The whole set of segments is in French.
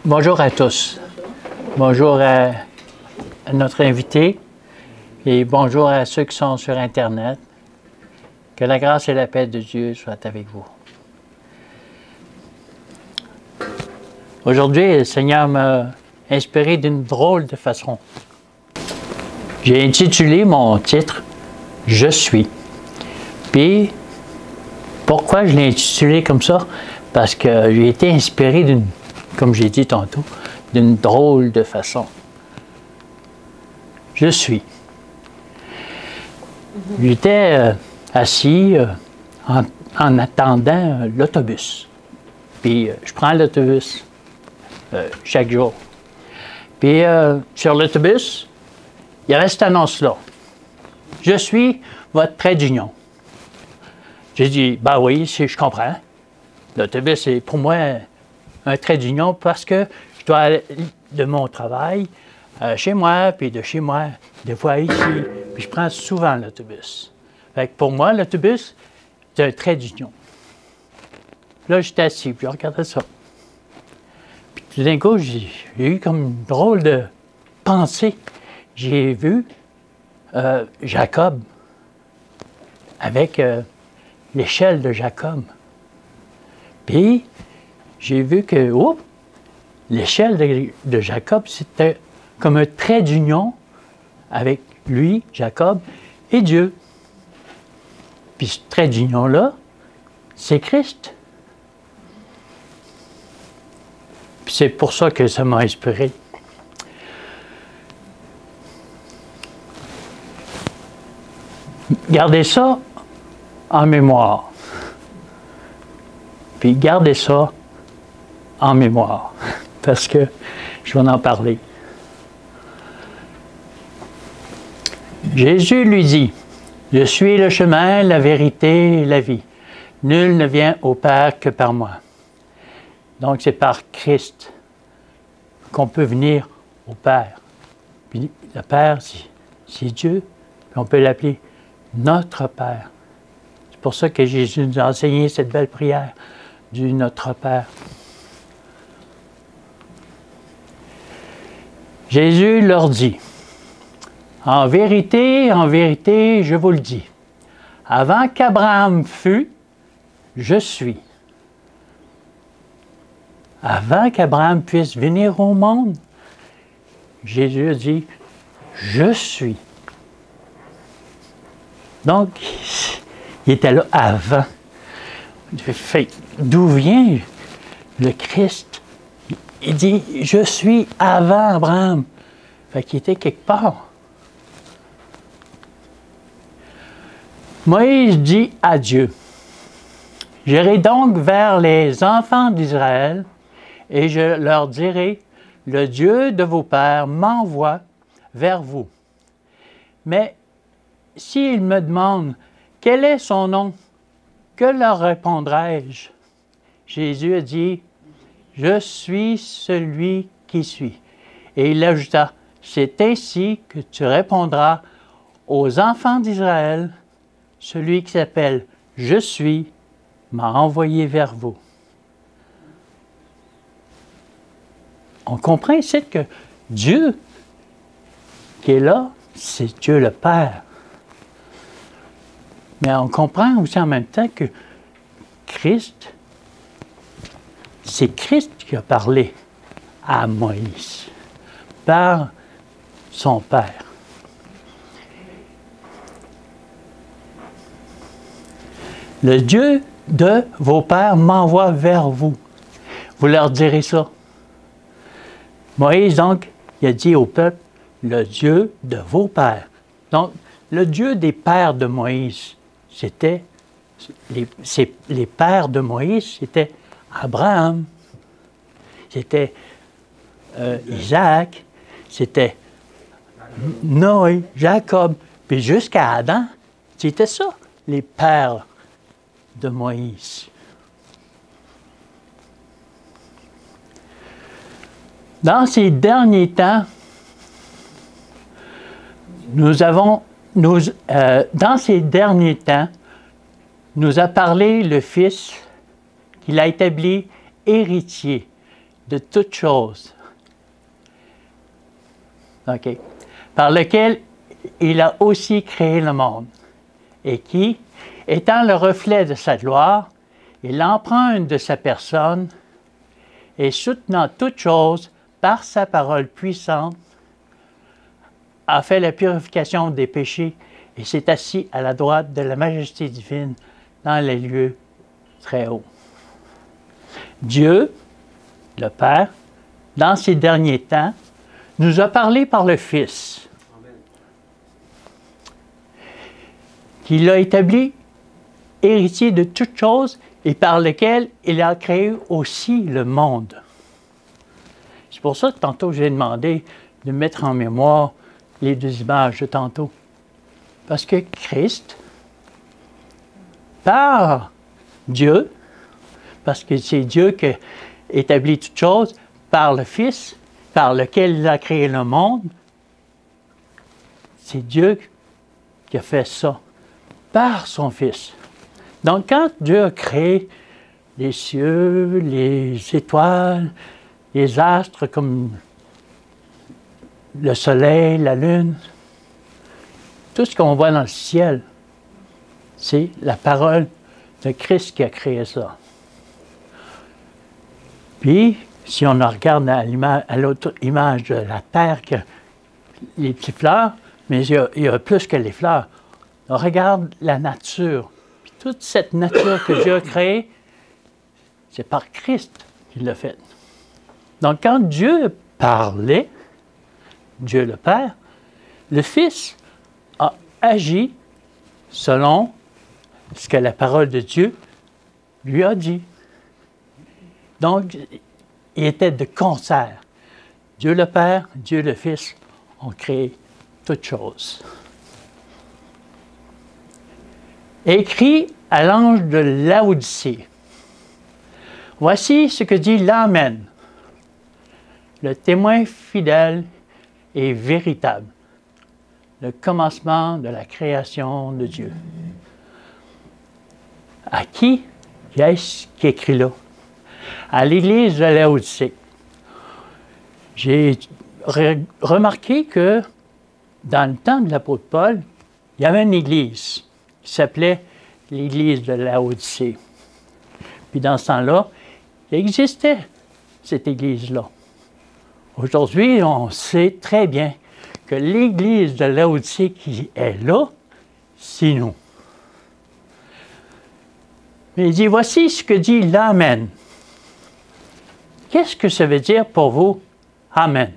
Bonjour à tous. Bonjour à notre invité et bonjour à ceux qui sont sur Internet. Que la grâce et la paix de Dieu soient avec vous. Aujourd'hui, le Seigneur m'a inspiré d'une drôle de façon. J'ai intitulé mon titre « Je suis ». Puis, pourquoi je l'ai intitulé comme ça? Parce que j'ai été inspiré d'une, comme j'ai dit tantôt, d'une drôle de façon. Je suis. J'étais assis en attendant l'autobus. Puis je prends l'autobus chaque jour. Puis sur l'autobus, il y avait cette annonce-là. Je suis votre trait d'union. J'ai dit, ben oui, je comprends. L'autobus est pour moi un trait d'union parce que je dois aller de mon travail chez moi, puis de chez moi, des fois ici. Puis je prends souvent l'autobus. Fait que pour moi, l'autobus, c'est un trait d'union. Là, j'étais assis, puis je regardais ça. Puis tout d'un coup, j'ai eu comme une drôle de pensée. J'ai vu Jacob avec l'échelle de Jacob. Puis, j'ai vu que l'échelle de Jacob, c'était comme un trait d'union avec lui, Jacob, et Dieu. Puis ce trait d'union-là, c'est Christ. Puis c'est pour ça que ça m'a inspiré. Gardez ça en mémoire. Puis gardez ça en mémoire, parce que je vais en parler. Jésus lui dit, « Je suis le chemin, la vérité et la vie. Nul ne vient au Père que par moi. » Donc c'est par Christ qu'on peut venir au Père. Puis le Père, c'est Dieu, puis on peut l'appeler notre Père. C'est pour ça que Jésus nous a enseigné cette belle prière du Notre Père. Jésus leur dit, « En vérité, je vous le dis, avant qu'Abraham fût, je suis. » Avant qu'Abraham puisse venir au monde, Jésus a dit, « Je suis. » Donc, il était là avant. D'où vient le Christ? Il dit, « Je suis avant Abraham. » Fait qu'il était quelque part. Moïse dit à Dieu, « J'irai donc vers les enfants d'Israël et je leur dirai, le Dieu de vos pères m'envoie vers vous. Mais s'ils me demandent, quel est son nom? Que leur répondrai-je? » Jésus a dit, « Je suis celui qui suis. » Et il ajouta, « C'est ainsi que tu répondras aux enfants d'Israël, celui qui s'appelle « Je suis » m'a envoyé vers vous. » On comprend ici que Dieu qui est là, c'est Dieu le Père. Mais on comprend aussi en même temps que Christ, c'est Christ qui a parlé à Moïse par son Père. Le Dieu de vos pères m'envoie vers vous. Vous leur direz ça. Moïse, donc, il a dit au peuple, le Dieu de vos pères. Donc, le Dieu des pères de Moïse, c'était, les pères de Moïse, c'était Abraham, c'était Isaac, c'était Noé, Jacob, puis jusqu'à Adam, c'était ça, les pères de Moïse. Dans ces derniers temps, dans ces derniers temps, nous a parlé le Fils qu'il a établi héritier de toutes choses. OK. Par lequel il a aussi créé le monde, et qui, étant le reflet de sa gloire et l'empreinte de sa personne, et soutenant toutes choses par sa parole puissante, a fait la purification des péchés et s'est assis à la droite de la majesté divine dans les lieux très hauts. Dieu, le Père, dans ces derniers temps, nous a parlé par le Fils, qu'il a établi héritier de toutes choses et par lequel il a créé aussi le monde. C'est pour ça que tantôt j'ai demandé de mettre en mémoire les deux images de tantôt. Parce que Christ, par Dieu, parce que c'est Dieu qui a établi toutes choses, par le Fils, par lequel il a créé le monde, c'est Dieu qui a fait ça, par son Fils. Donc, quand Dieu a créé les cieux, les étoiles, les astres comme le soleil, la lune, tout ce qu'on voit dans le ciel, c'est la parole de Christ qui a créé ça. Puis, si on regarde à l'autre image de la terre, que les petites fleurs, mais il y a plus que les fleurs. On regarde la nature. Puis toute cette nature que Dieu a créée, c'est par Christ qu'il l'a faite. Donc, quand Dieu parlait, Dieu le Père, le Fils a agi selon ce que la parole de Dieu lui a dit. Donc, il était de concert. Dieu le Père, Dieu le Fils ont créé toutes choses. Écrit à l'ange de Laodicée. Voici ce que dit l'Amen, le témoin fidèle et véritable, le commencement de la création de Dieu. À qui est-ce qui écrit là? À l'Église de Laodicée. J'ai remarqué que dans le temps de l'apôtre Paul, il y avait une église qui s'appelait l'Église de Laodicée. Puis dans ce temps-là, il existait cette église-là. Aujourd'hui, on sait très bien que l'Église de Laodicée qui est là, c'est nous. Mais il dit, voici ce que dit l'Amen. Qu'est-ce que ça veut dire pour vous, Amen?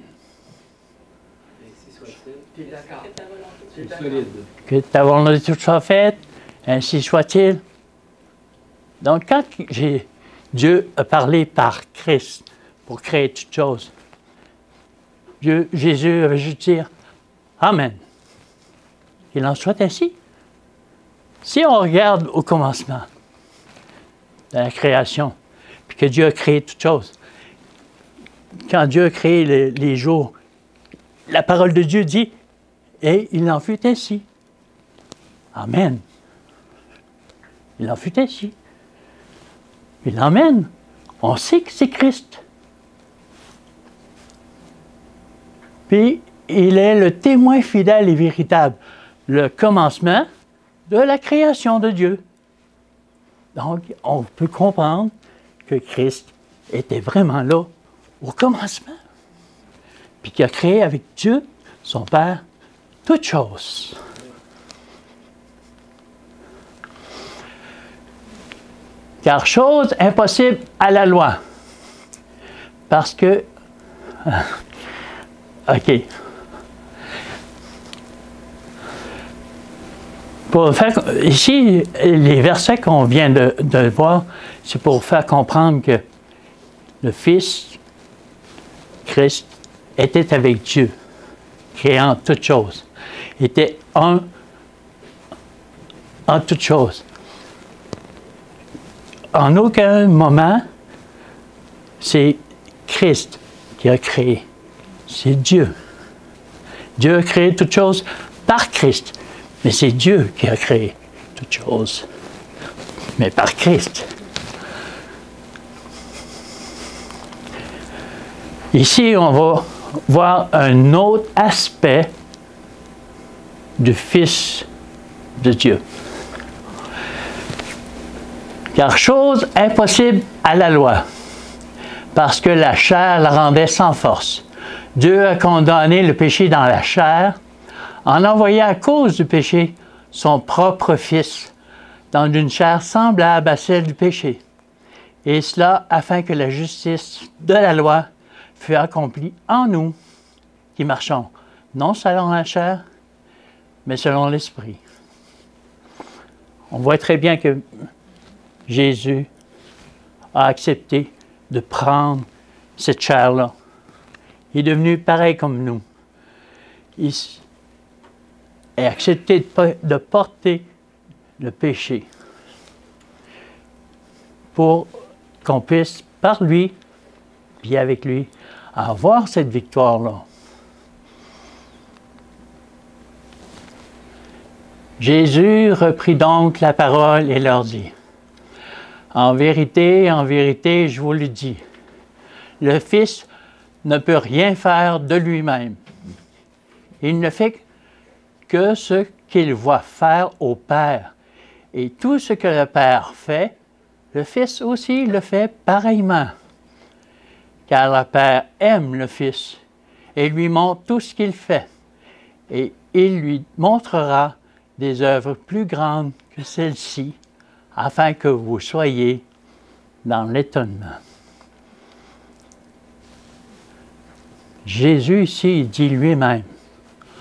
Que ta volonté soit faite, ainsi soit-il. Donc, quand Dieu a parlé par Christ pour créer toutes choses, Jésus avait juste dire Amen. Qu'il en soit ainsi. Si on regarde au commencement de la création, puis que Dieu a créé toutes choses, quand Dieu a créé les jours, la parole de Dieu dit et il en fut ainsi. Amen. Il en fut ainsi. Puis l'Amen, on sait que c'est Christ. Puis il est le témoin fidèle et véritable, le commencement de la création de Dieu. Donc, on peut comprendre que Christ était vraiment là au commencement, puis qu'il a créé avec Dieu, son Père, toutes choses. Car chose impossible à la loi. Parce que... OK. Ici, les versets qu'on vient de voir, c'est pour faire comprendre que le Fils, Christ, était avec Dieu, créant toutes choses. Il était en toutes choses. En aucun moment, c'est Christ qui a créé. C'est Dieu. Dieu a créé toutes choses par Christ. Mais c'est Dieu qui a créé toutes choses. Mais par Christ. Ici, on va voir un autre aspect du Fils de Dieu. Car chose impossible à la loi, parce que la chair la rendait sans force. Dieu a condamné le péché dans la chair, en envoyant à cause du péché son propre Fils, dans une chair semblable à celle du péché. Et cela afin que la justice de la loi fût accomplie en nous, qui marchons non selon la chair, mais selon l'Esprit. On voit très bien que Jésus a accepté de prendre cette chair-là. Il est devenu pareil comme nous. Il a accepté de porter le péché pour qu'on puisse, par lui, puis avec lui, avoir cette victoire-là. Jésus reprit donc la parole et leur dit, « en vérité, je vous le dis, le Fils ne peut rien faire de lui-même. Il ne fait que ce qu'il voit faire au Père. Et tout ce que le Père fait, le Fils aussi le fait pareillement. Car le Père aime le Fils et lui montre tout ce qu'il fait. Et il lui montrera des œuvres plus grandes que celles-ci, afin que vous soyez dans l'étonnement. » Jésus ici, il dit lui-même,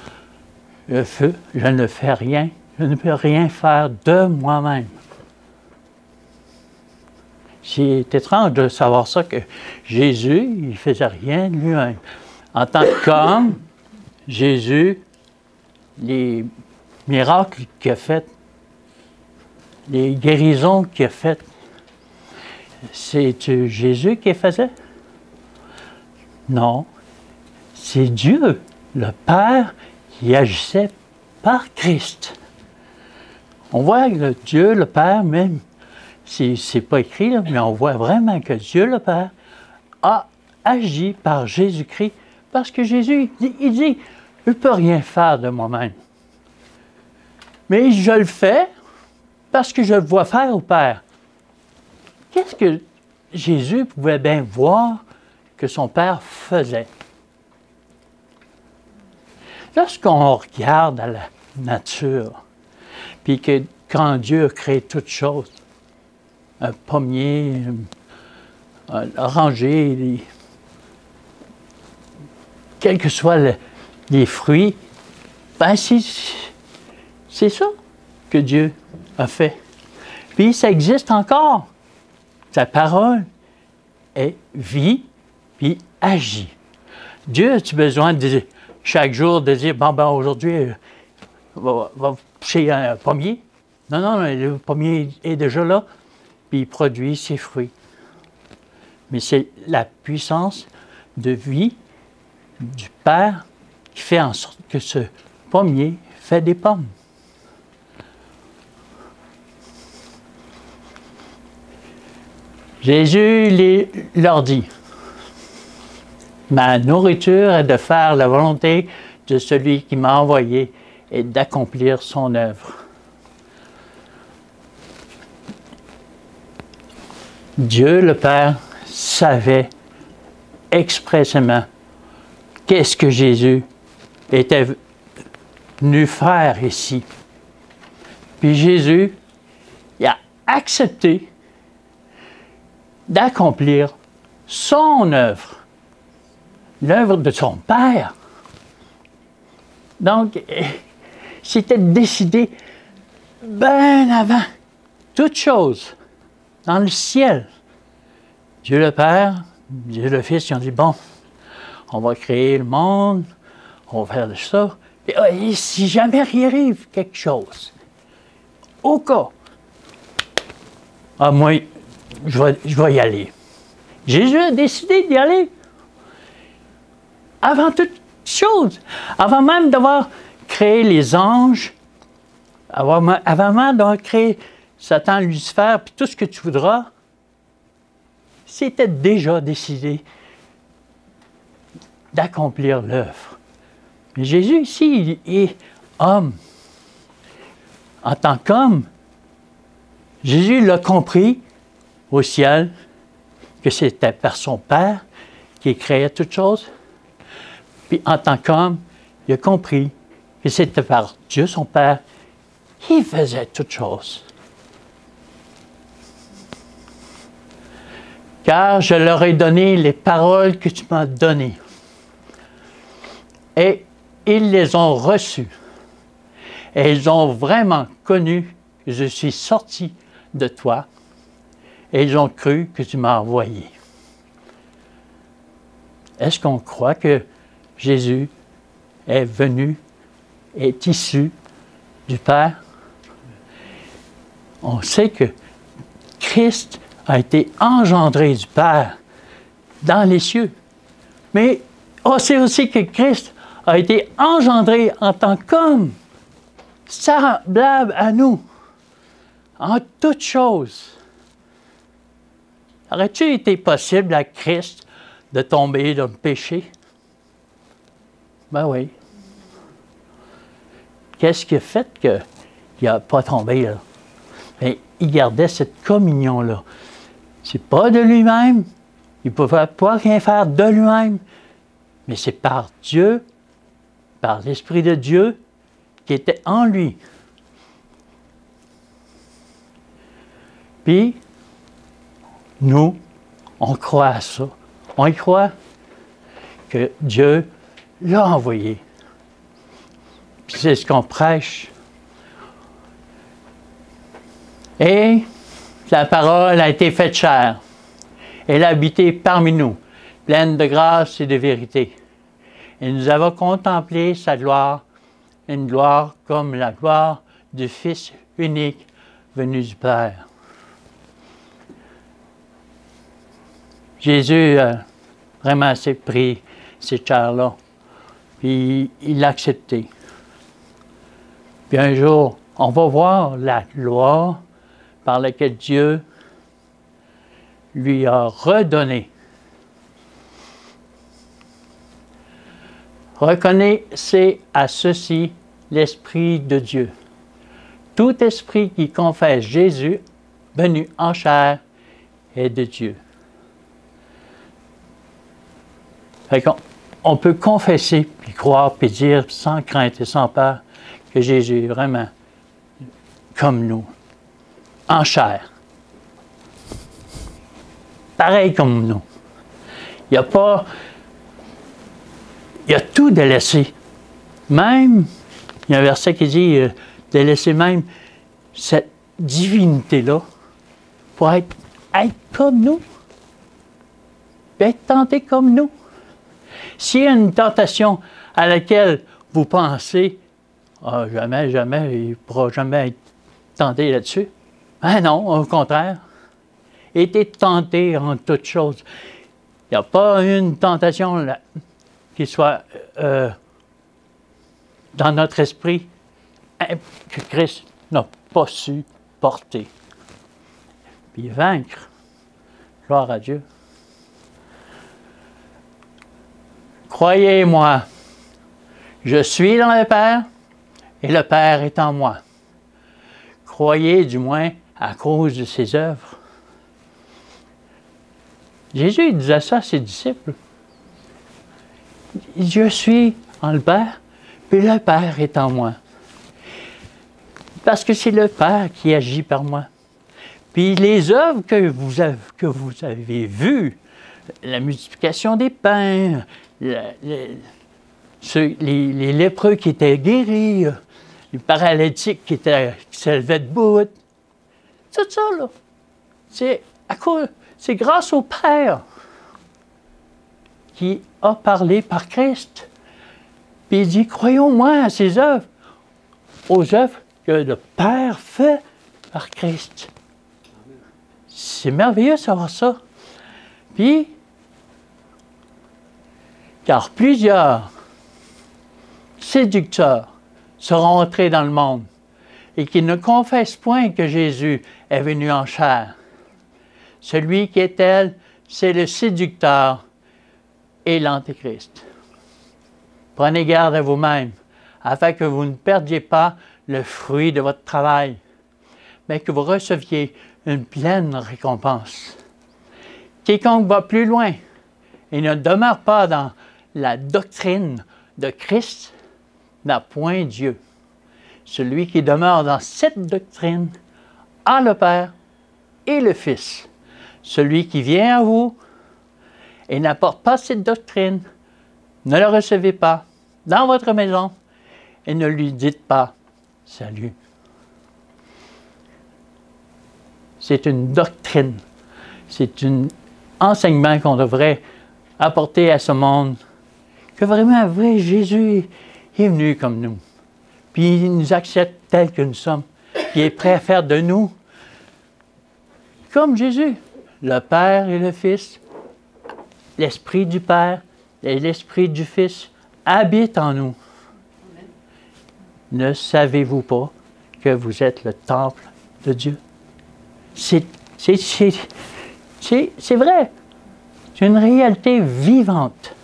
« Le feu, je ne fais rien, je ne peux rien faire de moi-même. » C'est étrange de savoir ça, que Jésus, il ne faisait rien de lui-même. En tant qu'homme, Jésus, les miracles qu'il a fait, les guérisons qu'il a faites, c'est Jésus qui les faisait? Non. C'est Dieu, le Père, qui agissait par Christ. On voit que Dieu, le Père, même, c'est pas écrit, là, mais on voit vraiment que Dieu, le Père, a agi par Jésus-Christ, parce que Jésus, il dit, je ne peux rien faire de moi-même. Mais je le fais parce que je le vois faire au Père. Qu'est-ce que Jésus pouvait bien voir que son Père faisait? Lorsqu'on regarde à la nature, puis que quand Dieu a créé toutes choses, un pommier, un oranger, quels que soient les fruits, ben c'est ça que Dieu a fait. Puis ça existe encore. Sa parole est vie, puis agit. Dieu a-tu besoin de chaque jour de dire, bon, ben aujourd'hui, va pousser un pommier? Non, non, le pommier est déjà là, puis il produit ses fruits. Mais c'est la puissance de vie du Père qui fait en sorte que ce pommier fait des pommes. Jésus leur dit, « Ma nourriture est de faire la volonté de celui qui m'a envoyé et d'accomplir son œuvre. » Dieu le Père savait expressément qu'est-ce que Jésus était venu faire ici. Puis Jésus, il a accepté d'accomplir son œuvre, l'œuvre de son Père. Donc, c'était décidé bien avant toute chose dans le ciel. Dieu le Père, Dieu le Fils, ils ont dit, bon, on va créer le monde, on va faire ça. Et si jamais il arrive quelque chose, au cas, moi, je vais y aller. Jésus a décidé d'y aller. Avant toute chose, avant même d'avoir créé les anges, avant même d'avoir créé Satan, Lucifer, puis tout ce que tu voudras, c'était déjà décidé d'accomplir l'œuvre. Mais Jésus, ici, il est homme. En tant qu'homme, Jésus l'a compris au ciel, que c'était par son Père qui créait toutes choses. Puis en tant qu'homme, il a compris que c'était par Dieu, son Père, qui faisait toutes choses. Car je leur ai donné les paroles que tu m'as données. Et ils les ont reçues. Et ils ont vraiment connu que je suis sorti de toi. Et ils ont cru que tu m'as envoyé. Est-ce qu'on croit que Jésus est venu, est issu du Père? On sait que Christ a été engendré du Père dans les cieux. Mais on sait aussi que Christ a été engendré en tant qu'homme, semblable à nous, en toutes choses. Aurait-il été possible à Christ de tomber dans le péché? Ben oui. Qu'est-ce qui a fait qu'il n'a pas tombé là? Bien, il gardait cette communion-là. C'est pas de lui-même. Il ne pouvait pas rien faire de lui-même. Mais c'est par Dieu, par l'Esprit de Dieu, qui était en lui. Puis, nous, on croit à ça. On y croit que Dieu l'a envoyé. Puis c'est ce qu'on prêche. Et la parole a été faite chair. Elle a habité parmi nous, pleine de grâce et de vérité. Et nous avons contemplé sa gloire, une gloire comme la gloire du Fils unique venu du Père. Jésus a vraiment assez pris cette chair-là, puis il l'a accepté. Puis un jour, on va voir la gloire par laquelle Dieu lui a redonné. Reconnaissez à ceci l'Esprit de Dieu. Tout esprit qui confesse Jésus, venu en chair, est de Dieu. Fait qu'on peut confesser, puis croire, puis dire sans crainte et sans peur que Jésus est vraiment comme nous, en chair. Pareil comme nous. Il y a tout délaissé. Même, il y a un verset qui dit délaisser même cette divinité-là pour être comme nous, puis être tenté comme nous. S'il y a une tentation à laquelle vous pensez « jamais, il ne pourra jamais être tenté là-dessus », ben non, au contraire. Été tenté en toutes choses. Il n'y a pas une tentation là, qui soit dans notre esprit que Christ n'a pas su porter. Puis vaincre. Gloire à Dieu. Croyez-moi, je suis dans le Père et le Père est en moi. Croyez du moins à cause de ses œuvres. Jésus disait ça à ses disciples. Je suis en le Père, puis le Père est en moi. Parce que c'est le Père qui agit par moi. Puis les œuvres que vous avez vues, la multiplication des pains, les lépreux qui étaient guéris, les paralytiques qui s'élevaient debout, tout ça, là, c'est grâce au Père qui a parlé par Christ. Puis il dit, croyons-moi à ses œuvres, aux œuvres que le Père fait par Christ. C'est merveilleux de savoir ça. Puis, car plusieurs séducteurs seront entrés dans le monde et qui ne confessent point que Jésus est venu en chair. Celui qui est tel, c'est le séducteur et l'Antéchrist. Prenez garde à vous-même, afin que vous ne perdiez pas le fruit de votre travail, mais que vous receviez une pleine récompense. Quiconque va plus loin et ne demeure pas dans la doctrine de Christ n'a point Dieu. Celui qui demeure dans cette doctrine a le Père et le Fils. Celui qui vient à vous et n'apporte pas cette doctrine, ne le recevez pas dans votre maison et ne lui dites pas « Salut ». C'est une doctrine, c'est un enseignement qu'on devrait apporter à ce monde, que vraiment, vrai, Jésus est venu comme nous, puis il nous accepte tels que nous sommes, puis il est prêt à faire de nous comme Jésus, le Père et le Fils, l'Esprit du Père et l'Esprit du Fils habitent en nous. Ne savez-vous pas que vous êtes le temple de Dieu? C'est vrai. C'est une réalité vivante.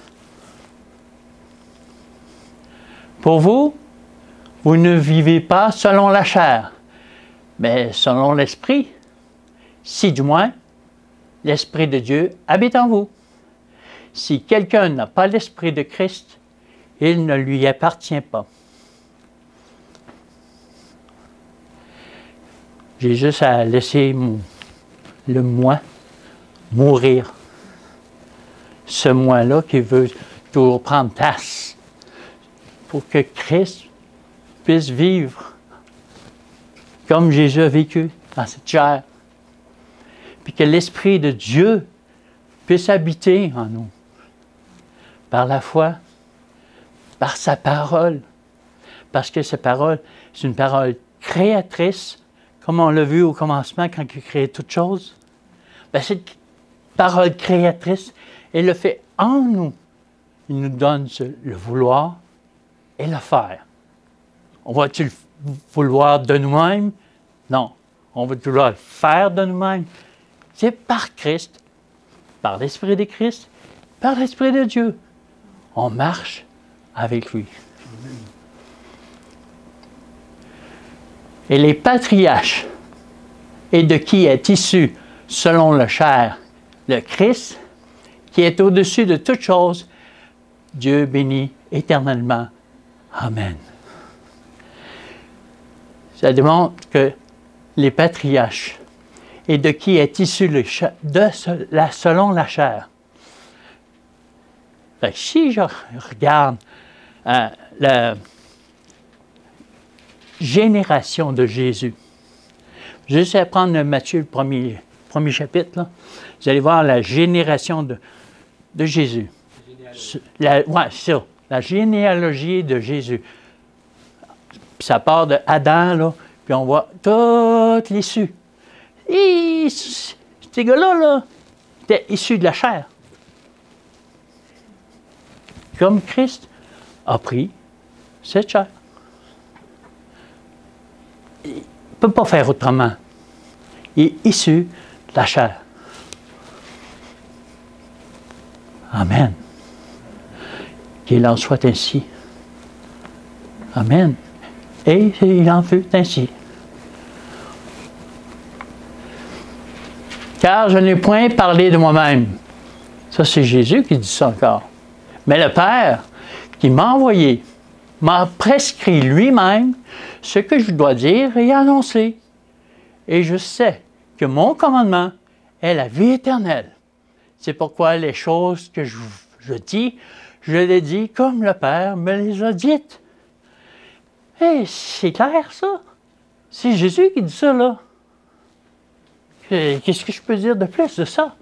Pour vous, vous ne vivez pas selon la chair, mais selon l'Esprit, si du moins l'Esprit de Dieu habite en vous. Si quelqu'un n'a pas l'Esprit de Christ, il ne lui appartient pas. J'ai juste à laisser le moi mourir. Ce moi-là qui veut toujours prendre place pour que Christ puisse vivre comme Jésus a vécu dans cette chair. Puis que l'Esprit de Dieu puisse habiter en nous par la foi, par sa parole. Parce que sa parole, c'est une parole créatrice, comme on l'a vu au commencement quand il a créé toutes choses. Bien, cette parole créatrice, elle le fait en nous. Il nous donne le vouloir et le faire. On va-tu le vouloir de nous-mêmes? Non. On va vouloir le faire de nous-mêmes. C'est par Christ, par l'Esprit de Christ, par l'Esprit de Dieu. On marche avec lui. Et les patriarches, et de qui est issu, selon le chair, le Christ, qui est au-dessus de toutes choses, Dieu bénit éternellement. Amen. Ça démontre que les patriarches, et de qui est issu selon la chair. Fait que si je regarde la génération de Jésus, juste à prendre Matthieu, le premier chapitre, là, vous allez voir la génération de Jésus. Oui, c'est ça. La généalogie de Jésus. Puis ça part de Adam, là, puis on voit toute l'issue. Et ces gars-là, étaient issus de la chair. Comme Christ a pris cette chair. Il ne peut pas faire autrement. Il est issu de la chair. Amen. Qu'il en soit ainsi. Amen. Et il en fut ainsi. Car je n'ai point parlé de moi-même. Ça, c'est Jésus qui dit ça encore. Mais le Père qui m'a envoyé m'a prescrit lui-même ce que je dois dire et annoncer. Et je sais que mon commandement est la vie éternelle. C'est pourquoi les choses que je dis, je les dis comme le Père me les a dites. Hey, c'est clair, ça. C'est Jésus qui dit ça, là. Qu'est-ce que je peux dire de plus de ça?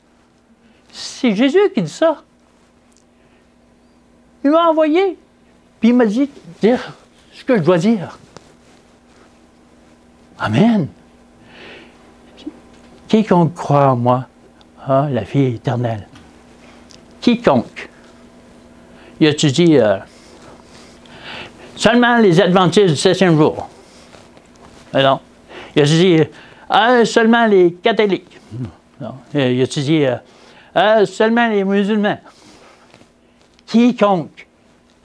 C'est Jésus qui dit ça. Il m'a envoyé, puis il m'a dit de dire ce que je dois dire. Amen. Quiconque croit en moi a la vie éternelle. Quiconque. Il a-tu dit seulement les adventistes du 7e jour? Mais non. Il a-tu dit seulement les catholiques? Non. Il a-tu dit seulement les musulmans? Quiconque.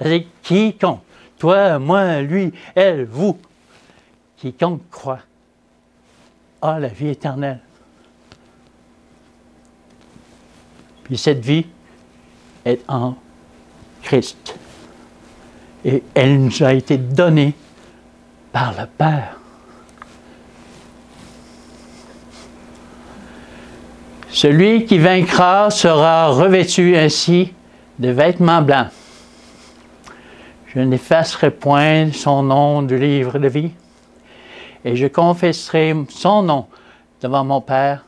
C'est quiconque, toi, moi, lui, elle, vous, quiconque croit, a la vie éternelle. Puis cette vie est en Christ. Et elle nous a été donnée par le Père. Celui qui vaincra sera revêtu ainsi de vêtements blancs. Je n'effacerai point son nom du livre de vie, et je confesserai son nom devant mon Père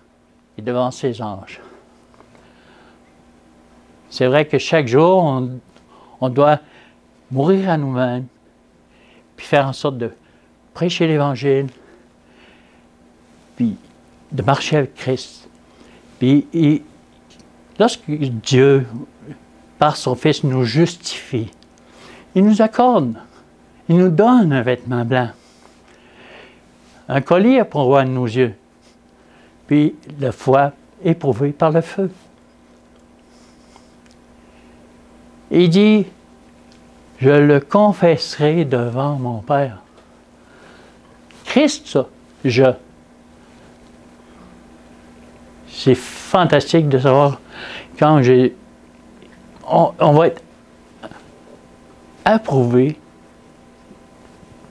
et devant ses anges. C'est vrai que chaque jour, on doit mourir à nous-mêmes, puis faire en sorte de prêcher l'Évangile, puis de marcher avec Christ. Puis, lorsque Dieu, par son Fils, nous justifie, il nous accorde, il nous donne un vêtement blanc, un collier pour voir nos yeux, puis le foie éprouvé par le feu. Il dit, je le confesserai devant mon Père. Christ, ça, je. C'est fantastique de savoir quand on va être approuvé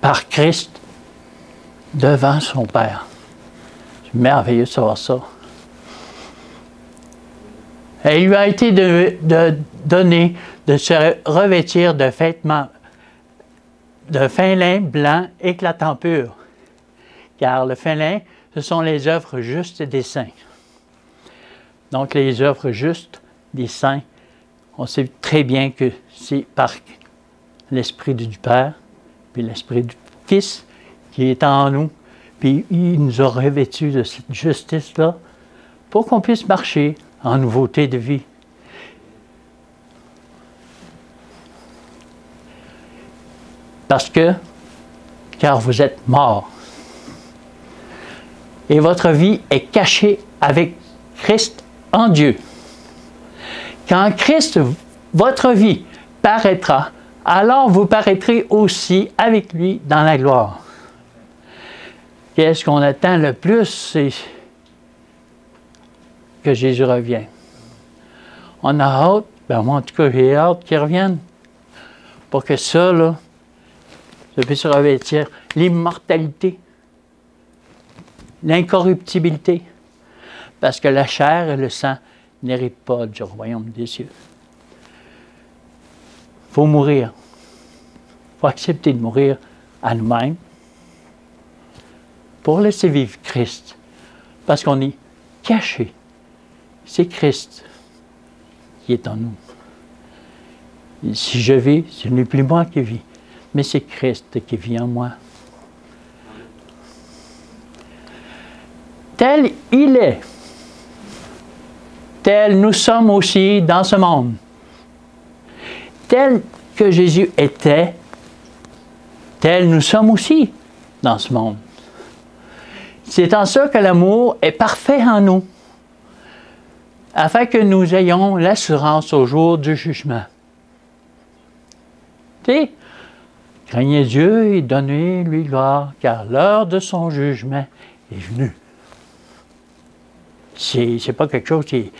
par Christ devant son Père. C'est merveilleux de savoir ça. Et il lui a été donné de se revêtir de vêtements de fin lin blanc éclatant pur, car le fin lin, ce sont les œuvres justes des saints. Donc les œuvres justes des saints, on sait très bien que c'est par l'Esprit du Père, puis l'Esprit du Fils qui est en nous, puis il nous a revêtus de cette justice-là pour qu'on puisse marcher en nouveauté de vie. Car vous êtes morts. Et votre vie est cachée avec Christ en Dieu. Quand Christ, votre vie, paraîtra, alors vous paraîtrez aussi avec lui dans la gloire. Qu'est-ce qu'on attend le plus, c'est que Jésus revienne. On a hâte, moi en tout cas j'ai hâte qu'il revienne, pour que ça, là, je puisse revêtir l'immortalité, l'incorruptibilité, parce que la chair et le sang n'héritent pas du royaume des cieux. Il faut mourir. Il faut accepter de mourir à nous-mêmes pour laisser vivre Christ, parce qu'on est caché. C'est Christ qui est en nous. Et si je vis, ce n'est plus moi qui vis, mais c'est Christ qui vit en moi. Tel il est, tel nous sommes aussi dans ce monde. Tel que Jésus était, tel nous sommes aussi dans ce monde. C'est en ça que l'amour est parfait en nous, afin que nous ayons l'assurance au jour du jugement. Tu sais, craignez Dieu et donnez-lui gloire, car l'heure de son jugement est venue. C'est pas quelque chose qui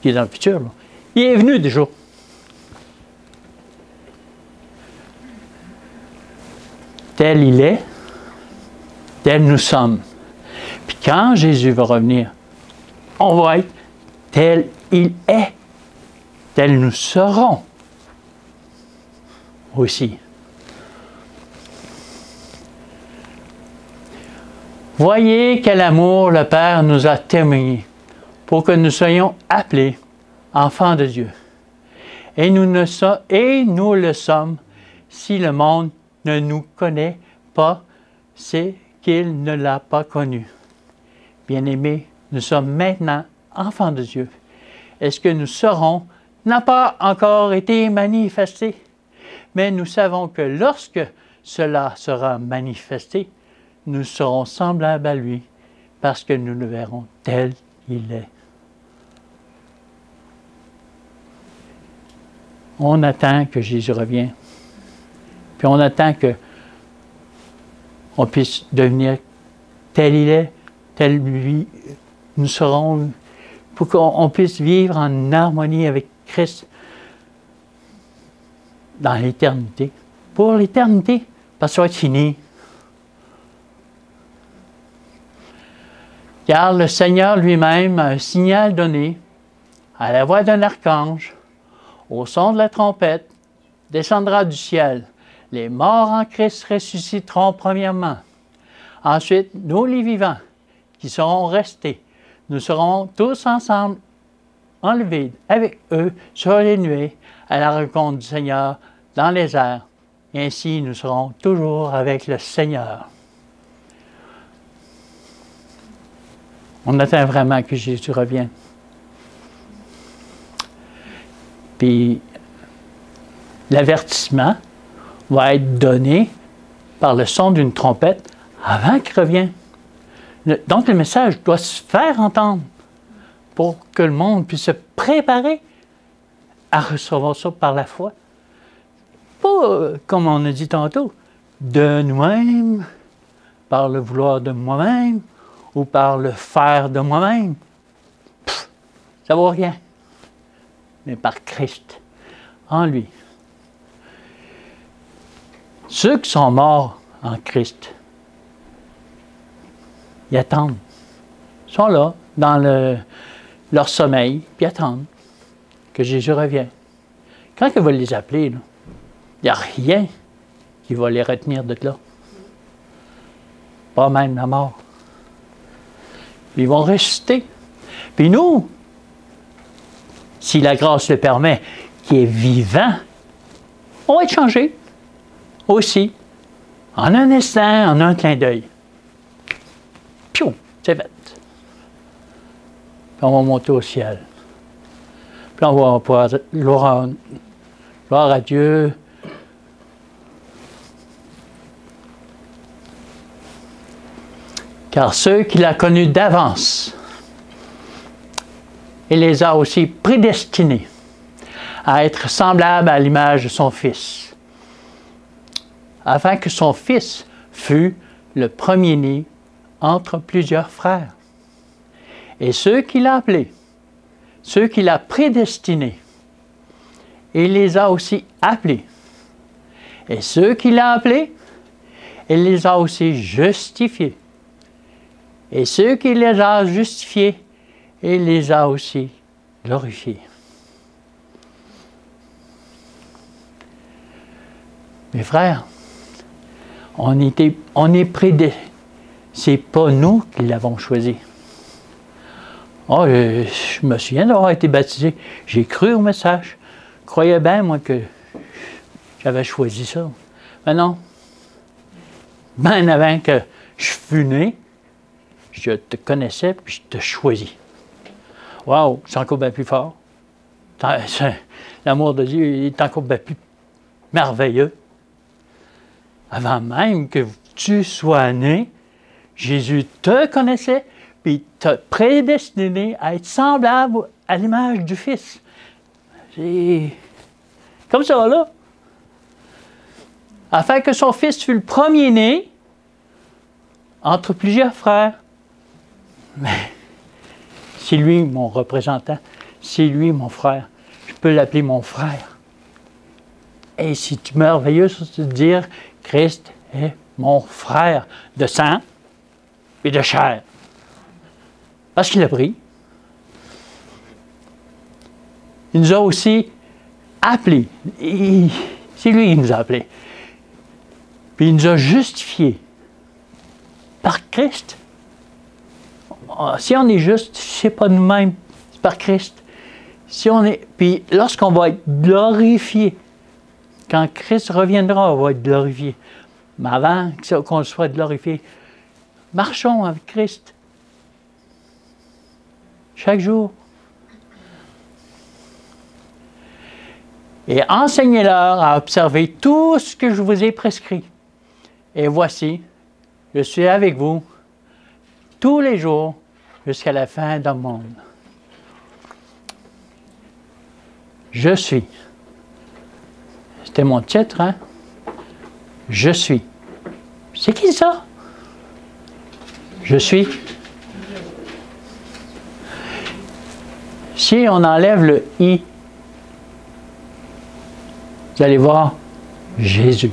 est dans le futur. Là. Il est venu déjà. Tel il est, tel nous sommes. Puis quand Jésus va revenir, on va être tel il est, tel nous serons aussi. Voyez quel amour le Père nous a témoigné pour que nous soyons appelés enfants de Dieu. Et nous le sommes si le monde ne nous connaît pas, c'est qu'il ne l'a pas connu. Bien-aimés, nous sommes maintenant enfants de Dieu. Et ce que nous serons n'a pas encore été manifesté, mais nous savons que lorsque cela sera manifesté, nous serons semblables à lui, parce que nous le verrons tel qu'il est. On attend que Jésus revienne. Puis on attend que on puisse devenir tel il est, tel lui nous serons, pour qu'on puisse vivre en harmonie avec Christ dans l'éternité. Pour l'éternité, parce que ça va être fini. Car le Seigneur lui-même a un signal donné, à la voix d'un archange, au son de la trompette, descendra du ciel. Les morts en Christ ressusciteront premièrement. Ensuite, nous les vivants, qui seront restés, nous serons tous ensemble enlevés avec eux sur les nuées à la rencontre du Seigneur dans les airs. Et ainsi, nous serons toujours avec le Seigneur. On attend vraiment que Jésus revienne. Puis, l'avertissement va être donné par le son d'une trompette avant qu'il revienne. Donc, le message doit se faire entendre pour que le monde puisse se préparer à recevoir ça par la foi. Pas, comme on a dit tantôt, de nous-mêmes, par le vouloir de moi-même ou par le faire de moi-même. Ça ne vaut rien. Mais par Christ, en lui. Ceux qui sont morts en Christ, ils attendent. Ils sont là, dans leur sommeil, puis attendent que Jésus revienne. Quand il va les appeler, il n'y a rien qui va les retenir de là. Pas même la mort. Ils vont ressusciter. Puis nous, si la grâce le permet, qui est vivant, on va être changé aussi. En un instant, en un clin d'œil. Piou, c'est fait. Puis on va monter au ciel. Puis on va pouvoir, gloire à Dieu. Car ceux qu'il a connus d'avance, il les a aussi prédestinés à être semblables à l'image de son Fils, afin que son Fils fût le premier-né entre plusieurs frères. Et ceux qu'il a appelés, ceux qu'il a prédestinés, il les a aussi appelés. Et ceux qu'il a appelés, il les a aussi justifiés. Et ceux qu'il les a justifiés, il les a aussi glorifiés. Mes frères, on est prédestinés. C'est pas nous qui l'avons choisi. Oh, je me souviens d'avoir été baptisé. J'ai cru au message. Je croyais bien, moi, que j'avais choisi ça. Mais non. Bien avant que je fus né, je te connaissais puis je te choisis. Wow, c'est encore bien plus fort. L'amour de Dieu est encore bien plus merveilleux. Avant même que tu sois né, Jésus te connaissait, puis t'a prédestiné à être semblable à l'image du Fils. C'est comme ça, là. Afin que son Fils fût le premier-né entre plusieurs frères. Mais c'est lui mon représentant, c'est lui mon frère. Je peux l'appeler mon frère. Et c'est merveilleux de dire Christ est mon frère de sang et de chair. Parce qu'il a pris. Il nous a aussi appelés. C'est lui qui nous a appelés. Puis il nous a justifiés par Christ. Si on est juste, c'est pas nous-mêmes, c'est par Christ. Puis lorsqu'on va être glorifié, quand Christ reviendra, on va être glorifié. Mais avant qu'on soit glorifié, marchons avec Christ. Chaque jour. Et enseignez-leur à observer tout ce que je vous ai prescrit. Et voici, je suis avec vous tous les jours jusqu'à la fin du monde. Je suis C'était mon titre, hein? Je suis. C'est qui ça? Je suis. Si on enlève le « i », vous allez voir Jésus.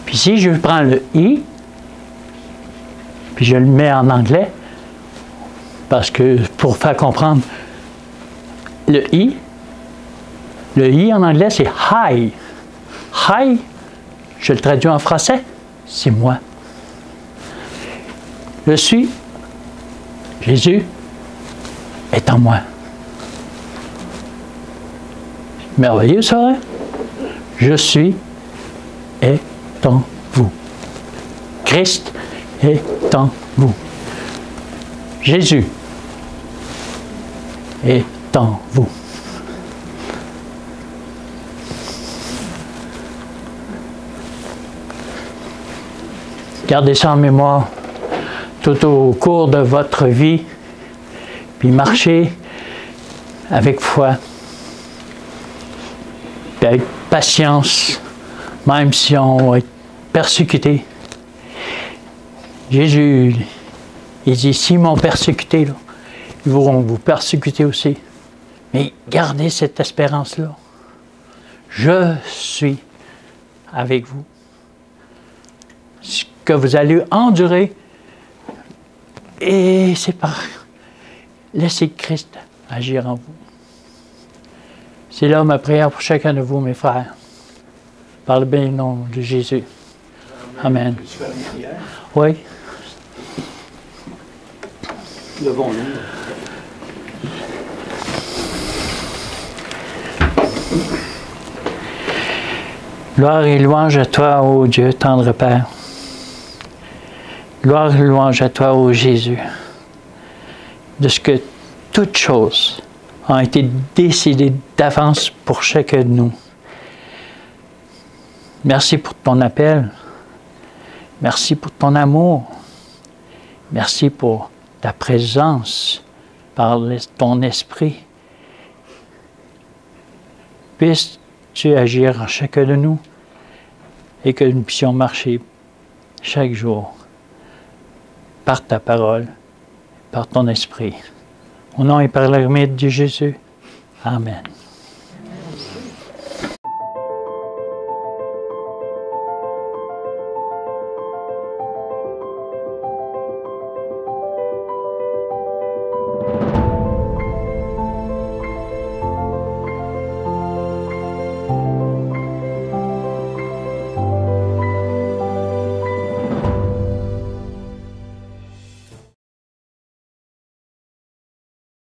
Puis si je prends le « i », puis je le mets en anglais, parce que pour faire comprendre le « i » en anglais, c'est « hi ». « Hi », je le traduis en français, c'est moi. Je suis, Jésus est en moi. Merveilleux ça, hein? Je suis est en vous. Christ est en vous. Jésus est en vous. Gardez ça en mémoire tout au cours de votre vie, puis marchez avec foi, puis avec patience, même si on va être persécuté. Jésus, il dit, s'ils m'ont persécuté, là, ils vont vous persécuter aussi. Mais gardez cette espérance-là. Je suis avec vous. Ce que vous allez endurer, et c'est par laissez Christ agir en vous. C'est là ma prière pour chacun de vous, mes frères. Par le béni nom de Jésus. Amen. Oui. Levons-nous. Gloire et louange à toi, ô Dieu, tendre Père. Gloire et louange à toi, ô Jésus, de ce que toutes choses ont été décidées d'avance pour chacun de nous. Merci pour ton appel. Merci pour ton amour. Merci pour ta présence par ton esprit. Puisses-tu agir en chacun de nous et que nous puissions marcher chaque jour par ta parole, par ton esprit. Au nom et par la mérite de Jésus. Amen.